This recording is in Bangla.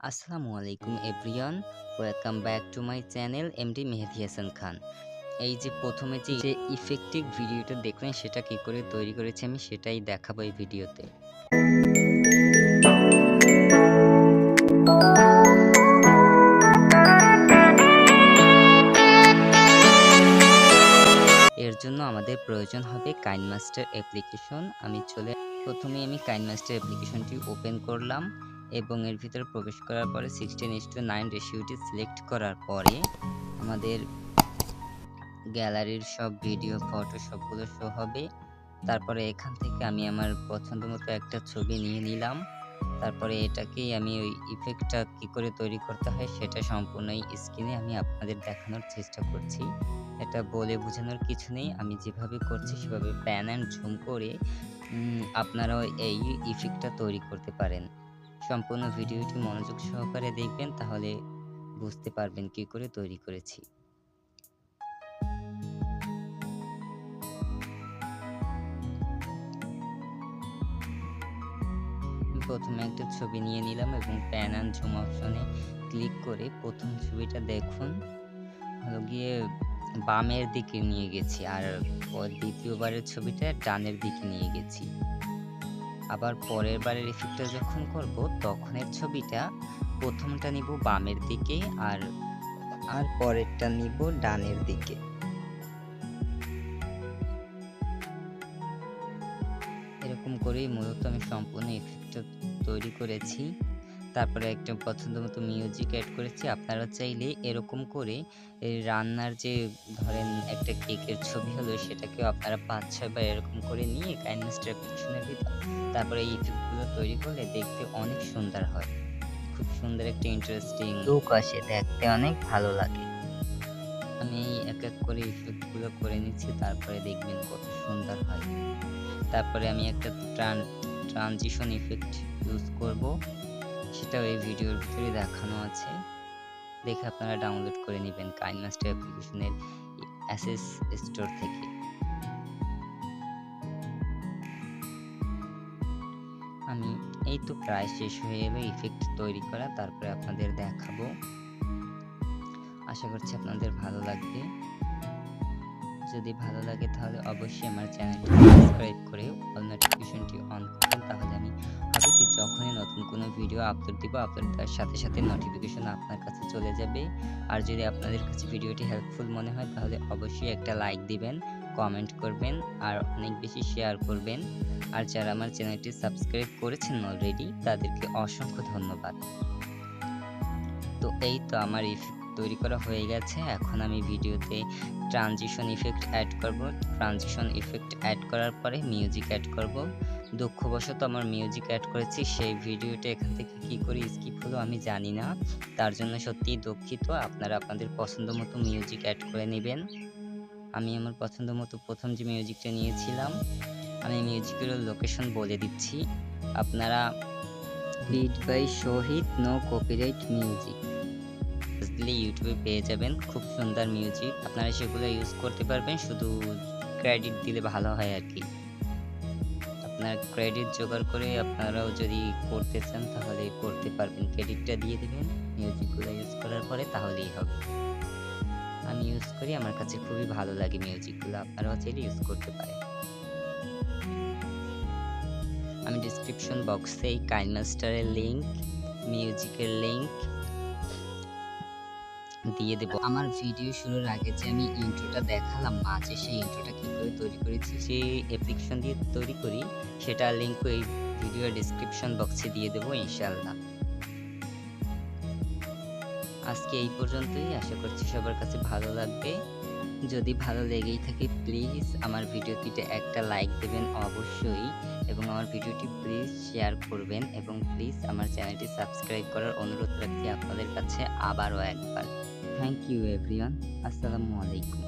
আসসালামু আলাইকুম everyone, welcome back to my channel MD Mehedi Hasan Khan. এই যে প্রথমে যে ইফেক্টিভ ভিডিওটা দেখলেন সেটা কি করে তৈরি করেছি আমি সেটাই দেখাবো এই ভিডিওতে। এর জন্য আমাদের প্রয়োজন হবে কাইনমাস্টার অ্যাপ্লিকেশন। প্রথমে আমি কাইনমাস্টার অ্যাপ্লিকেশনটি ওপেন করলাম এবং এর ভিতরে প্রবেশ করার পরে 16:9 রেশিওটি সিলেক্ট করার পরে আমাদের গ্যালারির সব ভিডিও ফটো সবগুলো শো হবে। তারপরে এখান থেকে আমি আমার পছন্দ মতো একটা ছবি নিয়ে নিলাম। তারপরে এটাকেই আমি ওই ইফেক্টটা কি করে তৈরি করতে হয় সেটা সম্পূর্ণ এই স্ক্রিনে আমি আপনাদের দেখানোর চেষ্টা করছি। এটা বলে বোঝানোর কিছু নেই। আমি যেভাবে করছি সেভাবে প্যান অ্যান্ড জুম করে আপনারাও এই ইফেক্টটা তৈরি করতে পারেন। সম্পূর্ণ ভিডিওটি মনোযোগ সহকারে দেখবেন, তাহলে বুঝতে পারবেন কি করে তৈরি করেছি। প্রথমে একটা ছবি নিয়ে নিলাম এবং প্যান অ্যান্ড জুম অপশনে ক্লিক করে প্রথম ছবিটা দেখুন হলো গিয়ে বামের দিকে নিয়ে গেছি, আর দ্বিতীয়বারের ছবিটা ডানের দিকে নিয়ে গেছি। আবার পরের বারের ইফেক্টটা যখন করব তখনের ছবিটা প্রথমটা নিব বামের দিকে আর পরেরটা নিব ডানের দিকে। এরকম করেই মূলত আমি সম্পূর্ণ ইফেক্টটা তৈরি করেছি। তারপরে একটা পছন্দ মতো মিউজিক অ্যাড করেছি। আপনারা চাইলে এরকম করে এই রান্নার যে ধরেন একটা কেকের ছবি হলো সেটাকেও আপনারা ৫-৬ বার এরকম করে নিয়ে কাইনমাস্টার অ্যাপ্লিকেশনের ভিতর তারপরে এই ইফেক্টগুলো তৈরি করলে দেখতে অনেক সুন্দর হয়। খুব সুন্দর একটা ইন্টারেস্টিং লুক আসে, দেখতে অনেক ভালো লাগে। আমি এক এক করে ইফেক্টগুলো করে নিচ্ছি, তারপরে দেখবেন কত সুন্দর হয়। তারপরে আমি একটা ট্রানজিশন ইফেক্ট ইউজ করব, সেটাও এই ভিডিওর ভিতরে দেখানো আছে। দেখে আপনারা ডাউনলোড করে নেবেন কাইনমাস্টার অ্যাপ্লিকেশনের অ্যাসেস স্টোর থেকে। আমি এই তো প্রায় শেষ হয়ে এলো ইফেক্ট তৈরি করা, তারপরে আপনাদের দেখাবো। আশা করছি আপনাদের ভালো লাগবে। যদি ভালো লাগে তাহলে অবশ্যই আমার চ্যানেলটি সাবস্ক্রাইব করে অল নোটিফিকেশনটি অন করবেন, তাহলে আমি হবে কি যখনই নতুন কোনো ভিডিও আপলোড দিব আপলোড দেওয়ার সাথে সাথে নোটিফিকেশন আপনার কাছে চলে যাবে। আর যদি আপনাদের কাছে ভিডিওটি হেল্পফুল মনে হয় তাহলে অবশ্যই একটা লাইক দিবেন, কমেন্ট করবেন আর অনেক বেশি শেয়ার করবেন। আর যারা আমার চ্যানেলটি সাবস্ক্রাইব করেছেন অলরেডি তাদেরকে অসংখ্য ধন্যবাদ। তো এই তো আমার ইফেক্ট তৈরি করা হয়ে গেছে। এখন আমি ভিডিওতে ট্রানজিশন ইফেক্ট অ্যাড করব। ট্রানজিশন ইফেক্ট অ্যাড করার পরে মিউজিক অ্যাড করব। দুঃখবশত আমার মিউজিক অ্যাড করেছি, সেই ভিডিওটা এখান থেকে কি করে স্কিপ হলো আমি জানি না, তার জন্য সত্যিই দুঃখিত। আপনারা আপনাদের পছন্দ মতো মিউজিক অ্যাড করে নেবেন। আমি আমার পছন্দ মতো প্রথম যে মিউজিকটা নিয়েছিলাম, আমি মিউজিকের লোকেশন বলে দিচ্ছি। আপনারা beat by Shahid no copyright music ইউটিউবে পেয়ে যাবেন। খুব সুন্দর মিউজিক, আপনারা সেগুলো ইউজ করতে পারবেন, শুধু ক্রেডিট দিলে ভালো হয় আর কি। আপনার ক্রেডিট জোগাড় করে আপনারাও যদি করতে চান তাহলে করতে পারবেন, ক্রেডিটটা দিয়ে দেবেন মিউজিকগুলো ইউজ করার পরে, তাহলেই হবে। আমি ইউজ করি, আমার কাছে খুবই ভালো লাগে মিউজিকগুলো, আপনারাও চাইলে ইউজ করতে পারেন। আমি ডিসক্রিপশন বক্সে এই কাইনমাস্টারের লিঙ্ক, মিউজিকের লিঙ্ক দিয়ে দেব। আমার ভিডিও শুরুর আগে যে আমি ইন্ট্রোটা দেখালাম মাঝে, সেই ইন্ট্রোটা কি করে তৈরি করেছি, সেই অ্যাপ্লিকেশন দিয়ে তৈরি করি, সেটার লিঙ্ক এই ভিডিওর ডেসক্রিপশন বক্সে দিয়ে দেবো ইনশাআল্লাহ। আজকে এই পর্যন্তই, আশা করছি সবার কাছে ভালো লাগবে। যদি ভালো লেগেই থাকে প্লিজ আমার ভিডিওটিতে একটা লাইক দেবেন অবশ্যই, এবং আমার ভিডিওটি প্লিজ শেয়ার করবেন, এবং প্লিজ আমার চ্যানেলটি সাবস্ক্রাইব করার অনুরোধ রাখছি আপনাদের কাছে আবারও একবার। থ্যাংক ইউ এভরিওয়ান, আসসালামু আলাইকুম।